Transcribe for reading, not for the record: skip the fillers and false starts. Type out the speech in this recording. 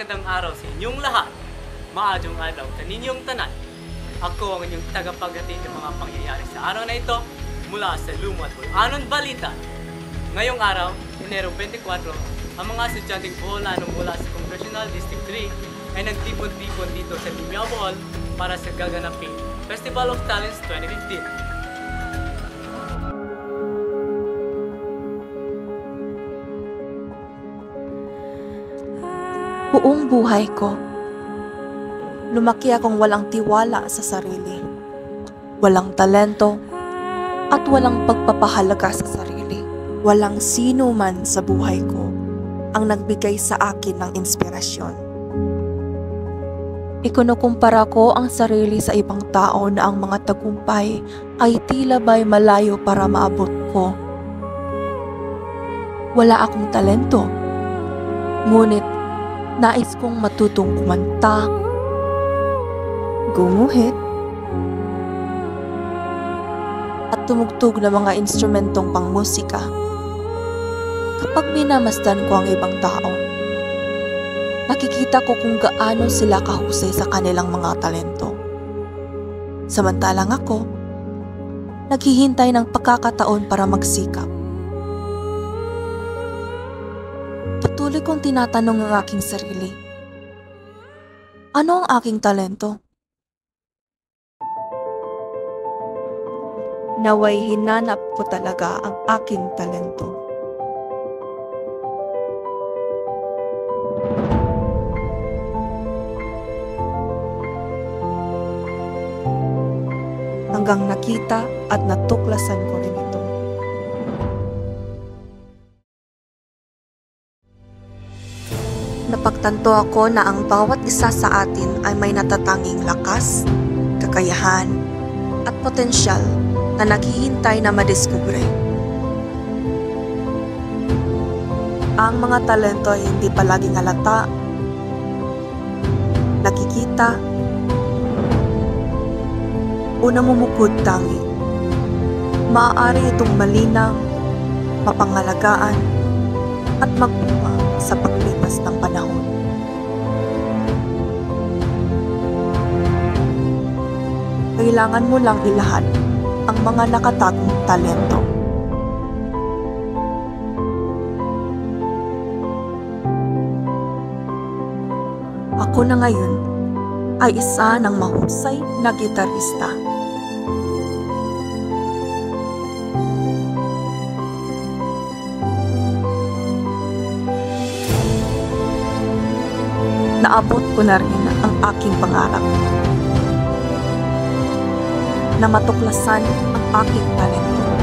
magandang araw sa inyong lahat. Maadong adlaw kaninyong tanan. Ako ang inyong tagapaghatid ng mga pangyayari sa araw na ito mula sa Lumad Anon Balita. Ngayong araw, Enero 24, ang mga estudyanteng Boholano mula sa Congressional District 3 ay nagtipon-tipon dito sa Limia Bohol para sa gaganaping Festival of Talents 2015. Buong buhay ko, lumaki akong walang tiwala sa sarili, walang talento, at walang pagpapahalaga sa sarili. Walang sino man sa buhay ko ang nagbigay sa akin ng inspirasyon. Ikunukumpara ko ang sarili sa ibang tao na ang mga tagumpay ay tila ba'y malayo para maabot ko. Wala akong talento, ngunit nais kong matutong kumanta, gumuhit, at tumugtog ng mga instrumentong pangmusika. Kapag minamasdan ko ang ibang tao, nakikita ko kung gaano sila kahusay sa kanilang mga talento. Samantalang ako, naghihintay ng pagkakataon para magsikap. Patuloy kong tinatanong ang aking sarili, ano ang aking talento? Naway hinanap ko talaga ang aking talento. Hanggang nakita at natuklasan ko rin ito. Napagtanto ako na ang bawat isa sa atin ay may natatanging lakas, kakayahan, at potensyal na naghihintay na madiskubre. Ang mga talento ay hindi palaging halata, nakikita, o namumukod tangi. Maaari itong malinaw, mapangalagaan, at magbunga sa paglipas ng panahon. Kailangan mo lang ilahad ang mga nakatagong talento. Ako na ngayon ay isa ng mahusay na gitarista. Naabot ko na rin ang aking pangarap na matuklasan ang aking talento.